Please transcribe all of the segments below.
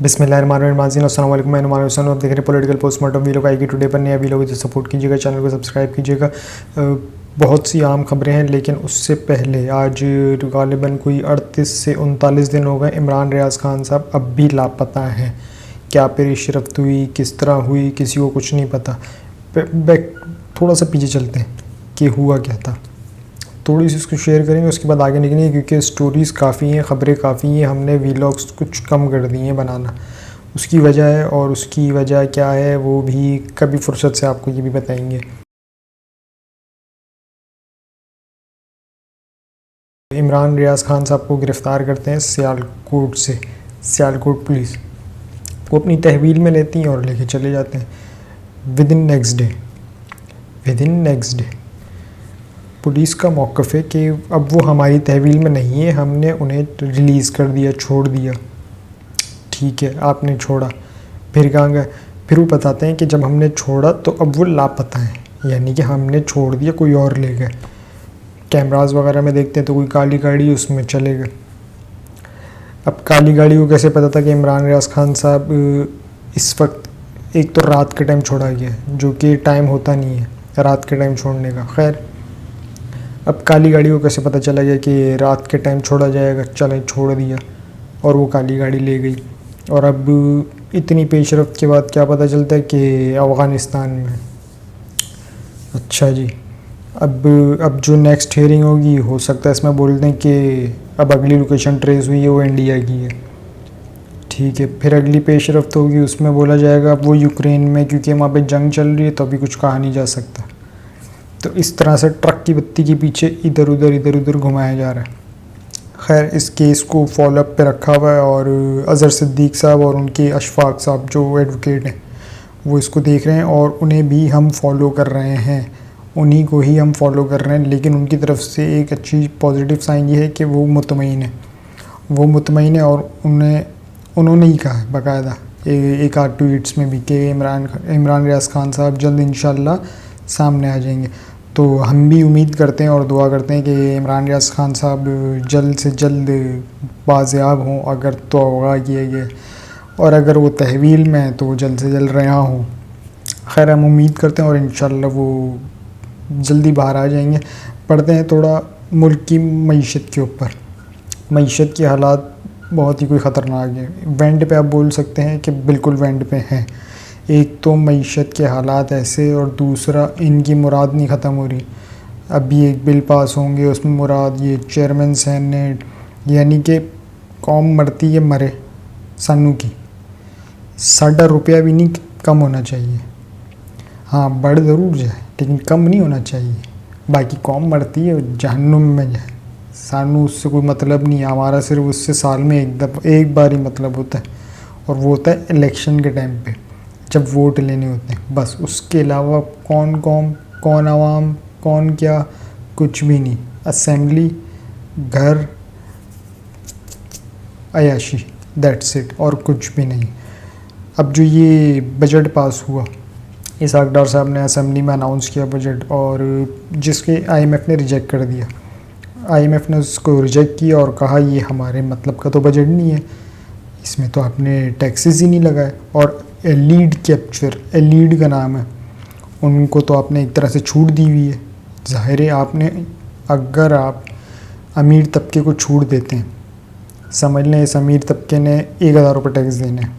बिस्मिल्लाहिर्रहमानिर्रहीम। अस्सलाम वालेकुम। मैं नुमान हुसैन, आप देख रहे हैं पॉलिटिकल पोस्टमार्टम वीलॉग। आएगी टुडे पर नया वीलॉग जो सपोर्ट कीजिएगा, चैनल को सब्सक्राइब कीजिएगा। बहुत सी आम खबरें हैं, लेकिन उससे पहले आज गालिबन कोई 38 से 39 दिन हो गए इमरान रियाज खान साहब अब भी लापता हैं। क्या पेशरफ्त हुई, किस तरह हुई, किसी को कुछ नहीं पता। थोड़ा सा पीछे चलते हैं कि हुआ क्या था, थोड़ी सी उसको शेयर करेंगे, उसके बाद आगे निकलेंगे, क्योंकि स्टोरीज़ काफ़ी हैं, ख़बरें काफ़ी हैं। हमने वीलॉग्स कुछ कम कर दिए हैं बनाना, उसकी वजह है, और उसकी वजह क्या है वो भी कभी फुर्सत से आपको ये भी बताएंगे। इमरान रियाज खान साहब को गिरफ़्तार करते हैं सियालकोट से। सियालकोट पुलिस वो अपनी तहवील में लेती हैं और लेके चले जाते हैं। With in next day police का मौक़िफ़ है कि अब वो हमारी तहवील में नहीं है, हमने उन्हें रिलीज़ कर दिया, छोड़ दिया। ठीक है, आपने छोड़ा, फिर कहाँ गए? फिर वो बताते हैं कि जब हमने छोड़ा तो अब वो लापता है, यानी कि हमने छोड़ दिया, कोई और ले गए। कैमरास वगैरह में देखते हैं तो कोई काली गाड़ी, उसमें चले गए। अब काली गाड़ी को कैसे पता था कि इमरान रियाज खान साहब इस वक्त, एक तो रात के टाइम छोड़ा गया, जो कि टाइम होता नहीं है रात के टाइम छोड़ने का। खैर, अब काली गाड़ी को कैसे पता चला गया कि रात के टाइम छोड़ा जाएगा? चले, छोड़ दिया और वो काली गाड़ी ले गई। और अब इतनी पेशरफ्त के बाद क्या पता चलता है कि अफ़गानिस्तान में। अच्छा जी, अब जो नेक्स्ट हियरिंग होगी, हो सकता है इसमें बोल दें कि अब अगली लोकेशन ट्रेस हुई है, वो इंडिया की है। ठीक है, फिर अगली पेशरफ्त होगी, उसमें बोला जाएगा अब वो यूक्रेन में, क्योंकि वहाँ पे जंग चल रही है, तो अभी कुछ कहा नहीं जा सकता। तो इस तरह से ट्रक की बत्ती के पीछे इधर उधर घुमाया जा रहा है। खैर, इस केस को फॉलोअप पे रखा हुआ है, और अज़हर सिद्दीक़ साहब और उनके अशफाक साहब जो एडवोकेट हैं, वो इसको देख रहे हैं, और उन्हें भी हम फॉलो कर रहे हैं, उन्हीं को ही हम फॉलो कर रहे हैं। लेकिन उनकी तरफ से एक अच्छी पॉजिटिव साइन ये है कि वो मुतमईन है, और उन्होंने ही कहा है बाकायदा एक आध ट्वीट्स में भी कि इमरान रियाज खान साहब जल्द इंशाल्लाह सामने आ जाएंगे। तो हम भी उम्मीद करते हैं और दुआ करते हैं कि इमरान रियाज खान साहब जल्द से जल्द बाज़याब हों, अगर तौबा किए गए, और अगर वो तहवील में है तो वो जल्द से जल्द रिहा हों। खैर, हम उम्मीद करते हैं और इंशाल्लाह वो जल्दी बाहर आ जाएंगे। पढ़ते हैं थोड़ा मुल्क की मईशत के ऊपर। मईशत के हालात बहुत ही कोई ख़तरनाक है, वेंड पे आप बोल सकते हैं कि बिल्कुल वेंड पे हैं। एक तो मईशत के हालात ऐसे, और दूसरा इनकी मुराद नहीं ख़त्म हो रही। अभी एक बिल पास होंगे, उसमें मुराद ये चेयरमैन सेनेट, यानी कि कौम मरती है मरे सानू की। साढ़ा रुपया भी नहीं कम होना चाहिए। हाँ, बढ़ ज़रूर जाए, लेकिन कम नहीं होना चाहिए। बाकी कौम मरती है, जहन्नुम में जाए, सानू उससे कोई मतलब नहीं है। हमारा सिर्फ उससे साल में एक बार ही मतलब होता है, और वो होता है इलेक्शन के टाइम पे, जब वोट लेने होते हैं, बस। उसके अलावा कौन कौम, कौन आवाम, कौन क्या, कुछ भी नहीं। असेंबली, घर, अयाशी, दैट्स इट, और कुछ भी नहीं। अब जो ये बजट पास हुआ, इसहाक डार साहब ने असेंबली में अनाउंस किया बजट, और जिसके IMF ने रिजेक्ट कर दिया। IMF ने उसको रिजेक्ट किया और कहा ये हमारे मतलब का तो बजट नहीं है, इसमें तो आपने टैक्सेस ही नहीं लगाए। और लीड कैप्चर, लीड का नाम है, उनको तो आपने एक तरह से छूट दी हुई है। ज़ाहिर है, आपने, अगर आप अमीर तबके को छूट देते हैं, समझ लें इस अमीर तबके ने 1000 रुपये टैक्स देने हैं,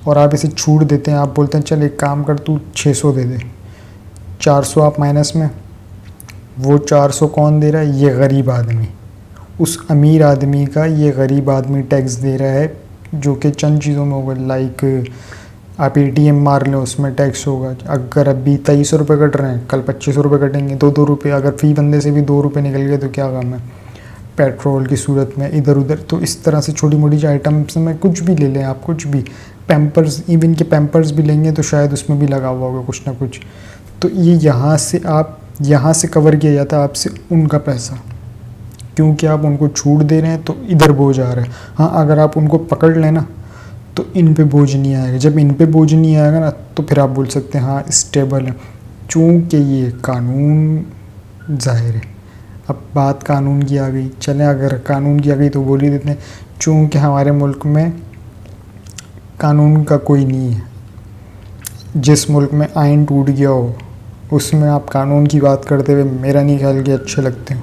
और आप इसे छूट देते हैं, आप बोलते हैं चल एक काम कर, तू 600 दे दे, 400 आप माइनस में। वो 400 कौन दे रहा है? ये गरीब आदमी। उस अमीर आदमी का ये गरीब आदमी टैक्स दे रहा है, जो कि चंद चीज़ों में होगा। लाइक आप ATM मार लें, उसमें टैक्स होगा। अगर अभी 2300 रुपये कट रहे हैं, कल 2500 रुपये कटेंगे, 2-2 रुपये। अगर फ़ी बंदे से भी 2 रुपये निकल गए तो क्या काम है पेट्रोल की सूरत में, इधर उधर। तो इस तरह से छोटी मोटी आइटम्स में कुछ भी ले लें आप, कुछ भी, पैम्पर्स, इवन के पैम्पर्स भी लेंगे तो शायद उसमें भी लगा हुआ होगा कुछ ना कुछ। तो ये यहाँ से कवर किया जाता है आपसे उनका पैसा, क्योंकि आप उनको छूट दे रहे हैं तो इधर बोझ आ रहा है। हाँ, अगर आप उनको पकड़ लेना तो इन पे बोझ नहीं आएगा। जब इन पे बोझ नहीं आएगा ना, तो फिर आप बोल सकते हैं हाँ स्टेबल है, चूँकि ये कानून, ज़ाहिर है अब बात कानून की आ गई। चलें, अगर कानून की आ गई तो बोल ही देते हैं, चूँकि हमारे मुल्क में कानून का कोई नहीं है। जिस मुल्क में आइन टूट गया हो उसमें आप कानून की बात करते हुए मेरा नहीं ख्याल कि अच्छे लगते हो।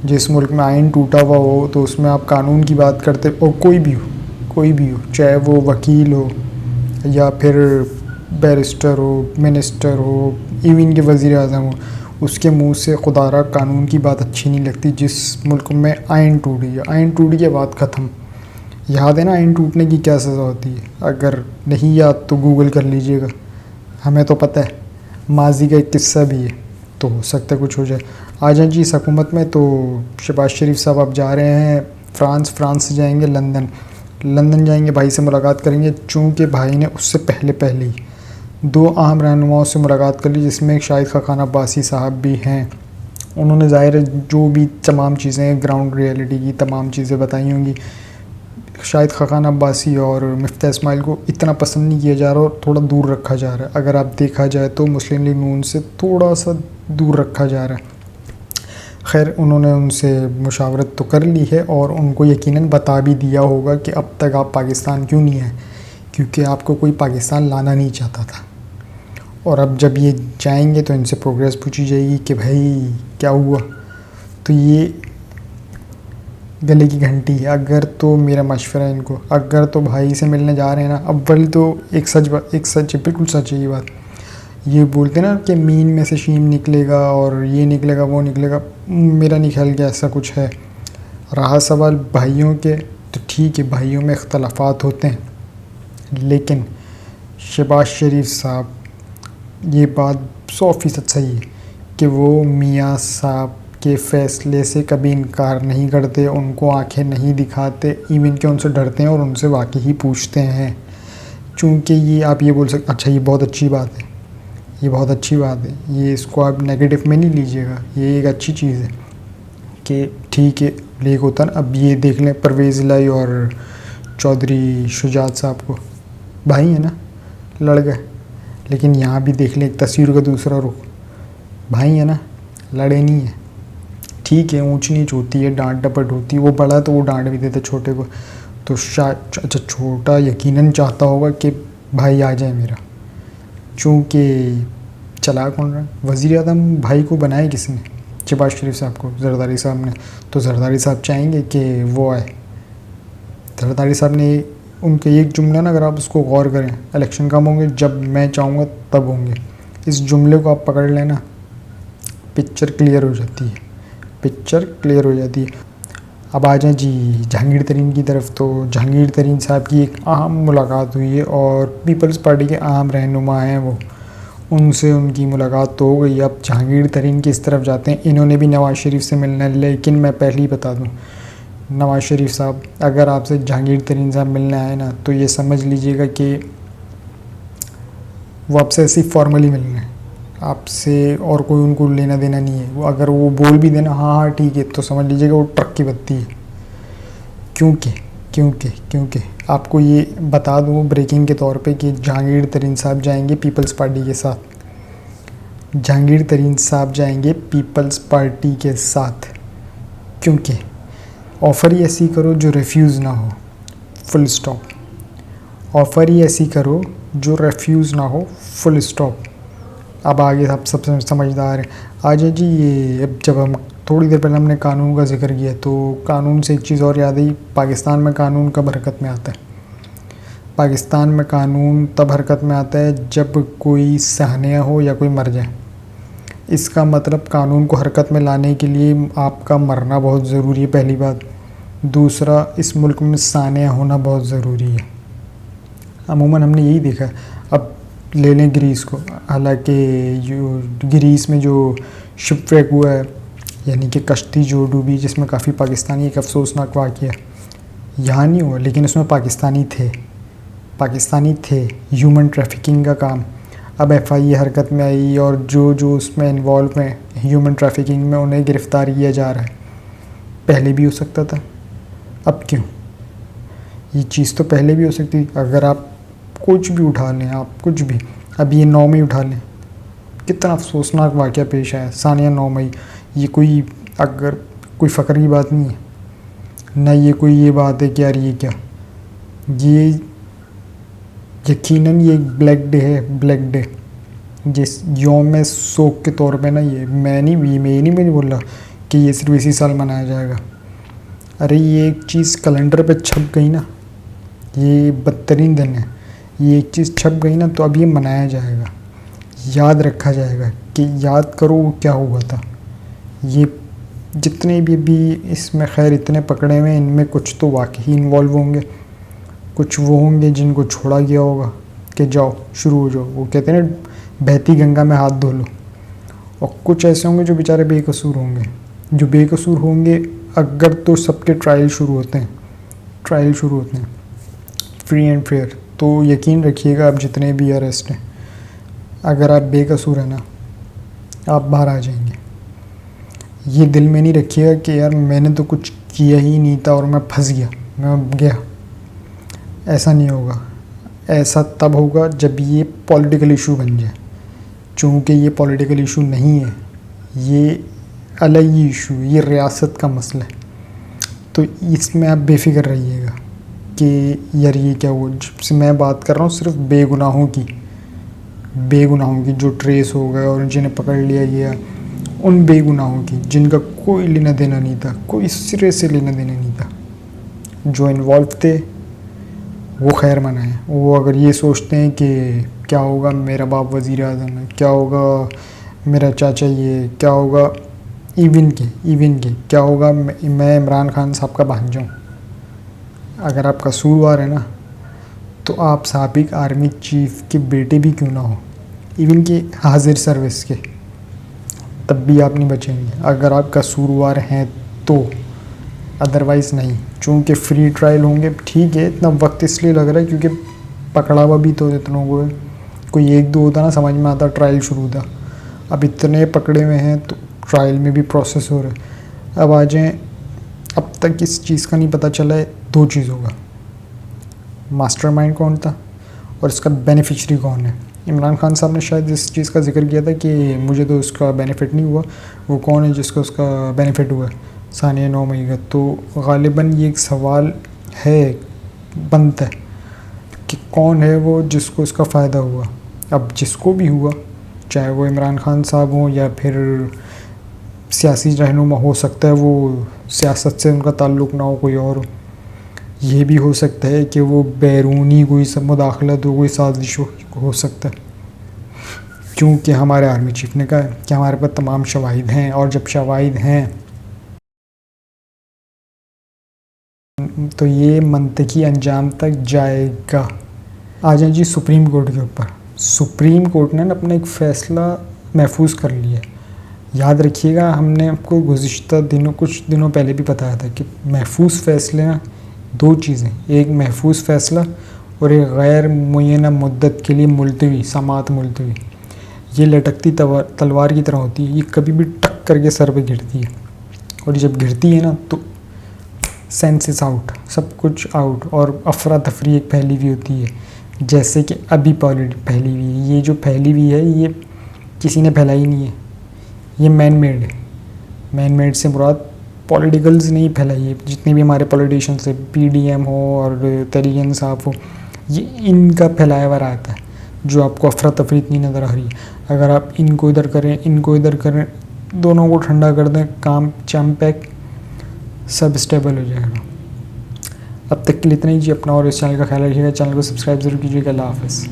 जिस मुल्क में आइन टूटा हुआ हो तो उसमें आप कानून की बात करते, और कोई भी हो, चाहे वो वकील हो या फिर बैरिस्टर हो, मिनिस्टर हो, इवन के वज़ीर आज़म हो, उसके मुंह से खुदारा कानून की बात अच्छी नहीं लगती। जिस मुल्क में आइन टूटी है, आइन टूट गया, बात ख़त्म। याद है ना आइन टूटने की क्या सज़ा होती है? अगर नहीं याद तो गूगल कर लीजिएगा, हमें तो पता है, माजी का एक किस्सा भी है, तो हो सकता है कुछ हो जाए। आ जाए जी इस हुकूमत में। तो शहबाज शरीफ साहब अब जा रहे हैं फ्रांस से जाएंगे लंदन जाएंगे, भाई से मुलाकात करेंगे। चूँकि भाई ने उससे पहले ही 2 अहम रहनुमाओं से मुलाकात कर ली, जिसमें शाहिद खान अब्बासी साहब भी हैं। उन्होंने ज़ाहिर है जो भी तमाम चीज़ें ग्राउंड रियलिटी की तमाम चीज़ें बताई होंगी। शाहिद खान अब्बासी और मिफ्ता इस्माइल को इतना पसंद नहीं किया जा रहा और थोड़ा दूर रखा जा रहा है। अगर आप देखा जाए तो मुस्लिम लीग नून से थोड़ा सा दूर रखा जा रहा है। खैर, उन्होंने उनसे मुशावरत तो कर ली है और उनको यकीनन बता भी दिया होगा कि अब तक आप पाकिस्तान क्यों नहीं आए, क्योंकि आपको कोई पाकिस्तान लाना नहीं चाहता था। और अब जब ये जाएंगे तो इनसे प्रोग्रेस पूछी जाएगी कि भाई क्या हुआ। तो ये गले की घंटी है। अगर तो मेरा मशवरा है इनको, अगर तो भाई से मिलने जा रहे हैं ना, अव्वल तो एक सच बिल्कुल सच है ये बात। ये बोलते ना कि मीन में से शीन निकलेगा और ये निकलेगा वो निकलेगा, मेरा नहीं ख्याल कि ऐसा कुछ है। रहा सवाल भाइयों के, तो ठीक है, भाइयों में इख्तलाफात होते हैं, लेकिन शहबाज शरीफ साहब, ये बात 100% सही है कि वो मियाँ साहब के फ़ैसले से कभी इनकार नहीं करते, उनको आंखें नहीं दिखाते, इवन के उनसे डरते हैं और उनसे वाकई ही पूछते हैं। चूँकि ये आप ये बोल सकते, अच्छा ये बहुत अच्छी बात है, ये बहुत अच्छी बात है, ये इसको आप नेगेटिव में नहीं लीजिएगा, ये एक अच्छी चीज़ है कि ठीक है लेक होता ना। अब ये देख लें परवेज़ इलाही और चौधरी शुजात साहब को, भाई है ना, लड़ गए, लेकिन यहाँ भी देख लें एक तस्वीर का दूसरा रुख, भाई है ना, लड़े नहीं है। ठीक है, ऊंच नीच होती है, डांट डपट होती है, वो बड़ा तो वो डांट भी देता छोटे को, तो शायद अच्छा छोटा यकीनन चाहता होगा कि भाई आ जाए मेरा। चूँकि चला कौन रहा, वज़ीर आज़म भाई को बनाए किसने? शहबाज शरीफ साहब को, जरदारी साहब ने। तो जरदारी साहब चाहेंगे कि वो आए। जरदारी साहब ने उनके एक जुमला ना, अगर आप उसको गौर करें, इलेक्शन कम होंगे जब मैं चाहूँगा तब होंगे, इस जुमले को आप पकड़ लेना, पिक्चर क्लियर हो जाती है, पिक्चर क्लियर हो जाती है। अब आ जाए जी जहांगीर तरीन की तरफ। तो जहांगीर तरीन साहब की एक अहम मुलाकात हुई है और पीपल्स पार्टी के अहम रहनुमा हैं वो, उनसे उनकी मुलाकात तो हो गई। अब जहांगीर तरीन किस तरफ जाते हैं, इन्होंने भी नवाज़ शरीफ से मिलना है, लेकिन मैं पहले ही बता दूं, नवाज़ शरीफ साहब अगर आपसे जहांगीर तरीन साहब मिलने आए ना, तो ये समझ लीजिएगा कि वो आपसे ऐसे फॉर्मली मिलना है, आपसे और कोई उनको लेना देना नहीं है। वो अगर वो बोल भी देना हाँ ठीक है, तो समझ लीजिएगा वो ट्रक की बत्ती है। क्योंकि आपको ये बता दूँ ब्रेकिंग के तौर पे कि जहांगीर तरीन साहब जाएंगे पीपल्स पार्टी के साथ। जहांगीर तरीन साहब जाएंगे पीपल्स पार्टी के साथ, क्योंकि ऑफ़र ही ऐसी करो जो रिफ्यूज़ ना हो, फुल स्टॉप। ऑफ़र ही ऐसी करो जो रिफ्यूज़ ना हो, फुल स्टॉप। अब आगे आप सब समझदार हैं। आ जाए जी, ये अब जब हम थोड़ी देर पहले हमने कानून का जिक्र किया, तो कानून से एक चीज़ और याद आई, पाकिस्तान में कानून कब हरकत में आता है? पाकिस्तान में कानून तब हरकत में आता है जब कोई सानिया हो या कोई मर जाए। इसका मतलब कानून को हरकत में लाने के लिए आपका मरना बहुत ज़रूरी है, पहली बात। दूसरा, इस मुल्क में सानिया होना बहुत ज़रूरी है। अमूमन हमने यही देखा है। अब ले लें ग्रीस को, हालांकि ग्रीस में जो शिपव्रेक हुआ है, यानी कि कश्ती जो डूबी, जिसमें काफ़ी पाकिस्तानी, एक अफसोसनाक वाक़या यहाँ नहीं हुआ, लेकिन उसमें पाकिस्तानी थे, ह्यूमन ट्रैफिकिंग का काम। अब FIA हरकत में आई और जो उसमें इन्वॉल्व हैं ह्यूमन ट्रैफिकिंग में, उन्हें गिरफ़्तार किया जा रहा है। पहले भी हो सकता था, अब क्यों? ये चीज़ तो पहले भी हो सकती। अगर आप कुछ भी उठा लें, आप कुछ भी, अब ये 9 मई उठा लें, कितना अफसोसनाक वाक़या पेश आया, सानिया 9 मई। ये कोई अगर कोई फ़ख्र की बात नहीं है ना, ये कोई ये बात है कि यार ये क्या, ये यकीनन ये एक ब्लैक डे है, ब्लैक डे। जिस यौम शोक के तौर पे ना, ये मैं नहीं बोल रहा कि ये सिर्फ इसी साल मनाया जाएगा। अरे ये एक चीज़ कैलेंडर पे छप गई ना, ये बदतरीन दिन है, ये एक चीज़ छप गई ना, तो अब ये मनाया जाएगा, याद रखा जाएगा कि याद करो वो क्या हुआ था। ये जितने भी इसमें खैर इतने पकड़े हुए हैं, इनमें कुछ तो वाकई इन्वॉल्व होंगे, कुछ वो होंगे जिनको छोड़ा गया होगा कि जाओ शुरू हो जाओ, वो कहते हैं ना बहती गंगा में हाथ धो लो। और कुछ ऐसे होंगे जो बेचारे बेकसूर होंगे, जो बेकसूर होंगे अगर तो सबके ट्रायल शुरू होते हैं फ्री एंड फेयर। तो यकीन रखिएगा आप जितने भी अरेस्ट हैं, अगर आप बेकसूर हैं ना, आप बाहर आ जाएंगे। ये दिल में नहीं रखिएगा कि यार मैंने तो कुछ किया ही नहीं था और मैं फंस गया, मैं गया। ऐसा नहीं होगा। ऐसा तब होगा जब ये पॉलिटिकल इशू बन जाए। चूँकि ये पॉलिटिकल इशू नहीं है, ये अलग ही इशू, ये रियासत का मसला है। तो इसमें आप बेफिक्र रहिएगा कि यार ये क्या हुआ। जिससे मैं बात कर रहा हूँ सिर्फ बेगुनाहों की जो ट्रेस हो गए और जिन्हें पकड़ लिया गया, उन बेगुनाहों की जिनका कोई लेना देना नहीं था, कोई सिरे से लेना देना नहीं था। जो इन्वॉल्व थे वो खैर मनाएं। वो अगर ये सोचते हैं कि क्या होगा मेरा बाप वज़ीर आज़म है, क्या होगा मेरा चाचा, ये क्या होगा इवन के क्या होगा मैं इमरान खान साहब का भांजा हूँ। अगर आप कसूरवार है ना, तो आप साबिक आर्मी चीफ के बेटे भी क्यों ना हो, इवन के हाजिर सर्विस के, तब भी आप नहीं बचेंगे अगर आप कसूरवार हैं तो। अदरवाइज़ नहीं। चूँकि फ्री ट्रायल होंगे, ठीक है, इतना वक्त इसलिए लग रहा है क्योंकि पकड़ा हुआ भी तो इतनों को है। कोई एक दो होता ना समझ में आता, ट्रायल शुरू था। अब इतने पकड़े हुए हैं तो ट्रायल में भी प्रोसेस हो रहा है। अब आ जाएँ, अब तक इस चीज़ का नहीं पता चला है दो चीज़ों का, मास्टरमाइंड कौन था और इसका बेनिफिशरी कौन है। इमरान खान साहब ने शायद इस चीज़ का जिक्र किया था कि मुझे तो उसका बेनिफिट नहीं हुआ, वो कौन है जिसको उसका बेनिफिट हुआ, सानिया 9 मई का। तो ग़ालिबन ये एक सवाल है, बनता है कि कौन है वो जिसको इसका फ़ायदा हुआ। अब जिसको भी हुआ, चाहे वो इमरान खान साहब हों या फिर सियासी रहनुमा, हो सकता है वो सियासत से उनका ताल्लुक़ ना हो, कोई और हो। ये भी हो सकता है कि वो बैरूनी कोई सब मुदाखलत हो, कोई साजिश हो सकता है। क्योंकि हमारे आर्मी चीफ ने कहा है कि हमारे पास तमाम शवाहिद हैं, और जब शवाहिद हैं तो ये मंतकी अंजाम तक जाएगा। आ जाए जी सुप्रीम कोर्ट के ऊपर। सुप्रीम कोर्ट ने अपना एक फ़ैसला महफूज कर लिया। याद रखिएगा, हमने आपको गुज़िश्ता दिनों, कुछ दिनों पहले भी बताया था कि महफूज फ़ैसले ना दो चीज़ें, एक महफूज फ़ैसला और एक गैर मुय्यना मुद्दत के लिए मुलतवी, समाअत मुलतवी। ये लटकती तलवार की तरह होती है, ये कभी भी टक करके सर पे गिरती है, और जब गिरती है ना तो सेंसेस आउट, सब कुछ आउट, और अफरा तफरी एक फैली हुई होती है, जैसे कि अभी फैली हुई है। ये जो फैली हुई है ये किसी ने फैलाई नहीं है, ये मैन मेड है। मैन मेड से मुराद पॉलिटिकल्स नहीं फैलाई है। जितने भी हमारे पॉलिटिशियंस है, PDM हो और तहरीक इंसाफ हो, ये इनका फैलाया हुआ रहता है, जो आपको अफरा तफरी इतनी नज़र आ रही है। अगर आप इनको इधर करें, इनको इधर करें, दोनों को ठंडा कर दें, काम चैम्पैक, सब स्टेबल हो जाएगा। अब तक के लिए इतना ही जी। अपना और इस चैनल का ख्याल रखिएगा। चैनल को सब्सक्राइब ज़रूर कीजिएगा। अल्लाह हाफ़िज़।